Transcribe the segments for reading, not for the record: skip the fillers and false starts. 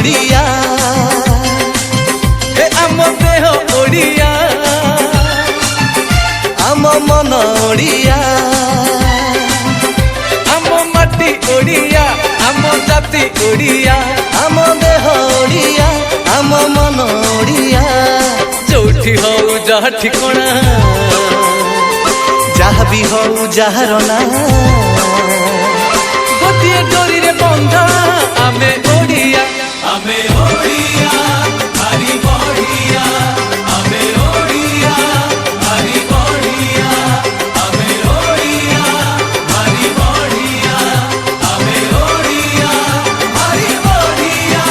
ओडिया आम देह ओडिया आम मन ओडिया आम माटी ओडिया आम जाति ओडिया आम देह ओडिया आम मन ओडिया जोठी हो जहा ठिकणा जहा भी हो जहार ना गोटे डोरी रे बंधा आमे ओडिया भारी बढ़िया आमे ओडिया भारी बढ़िया आमे ओडिया भारी बढ़िया आमे ओडिया भारी बढ़िया।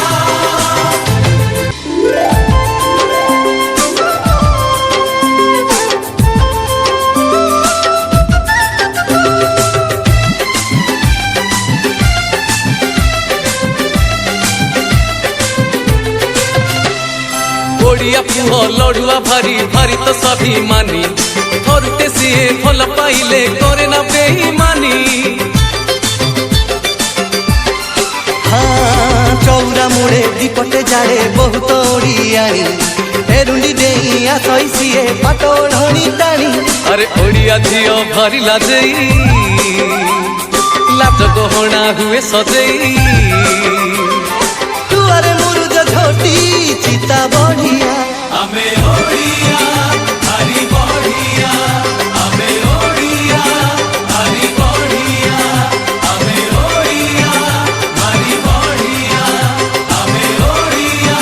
ओडिया पुह लड़ुआ भारी भारी तो सभी मानी थरुटे सीए फल पाइले करे ना बेईमानी। हाँ चौरा मुड़े दीपटे जाड़े बहुत ओडियाणी एरुंडी डेइया सईसीए पाटोढ़नी टाणी। अरे ओडिया झियो भारी लाजेई लाज गहना हुए सजेई तुआरे मुरुज झोटी चिता बढ़िया आमे ओडिया भारी बढ़िया आमे ओडिया भारी बढ़िया आमे ओडिया भारी बढ़िया आमे ओडिया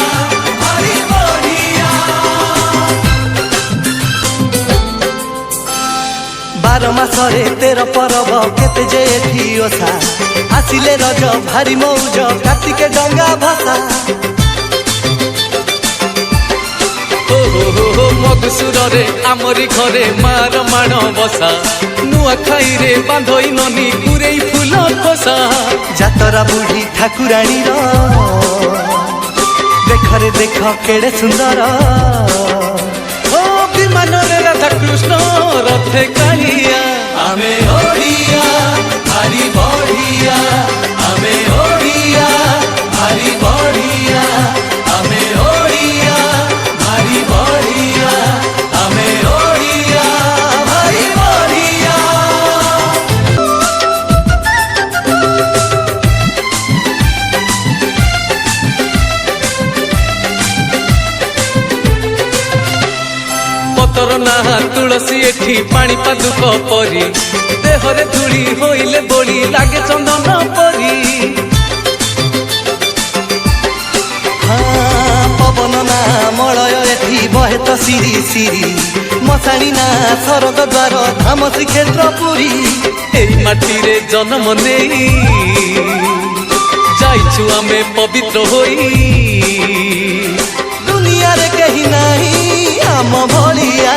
भारी बढ़िया। 12 मासरे 13 परब केते जे एठी ओसा आसिले रज भारी मौज कार्तिके डंगा भसा। मधुसुरे आमरी घरे मार माण बसा नुआ खाई रे बांधई ननी गुरे फूल बसा जातरा बुढ़ी ठाकुराणी देखरे देख केड़े सुंदर ओ विमान रे राधा कृष्ण रथे कालिया आमे ओडिया भारी बढ़िया आमे ओडिया भारी बढ़िया आमे ओडिया भारी बढ़िया आमे ओडिया भारी बढ़िया। पतर ना तुलसी एठी पानी पादुक परी देहरे धूली होइले बोली लागे चंदन परी। हाँ पवन ना मलय एठी बहे तो सिरी सिरी मशाणी ना सरग द्वार धाम श्रीक्षेत्र पुरी एई माटी रे जन्म नेई जाइछु आमे पवित्र होई दुनिया रे कहीं नाही आम भलिया।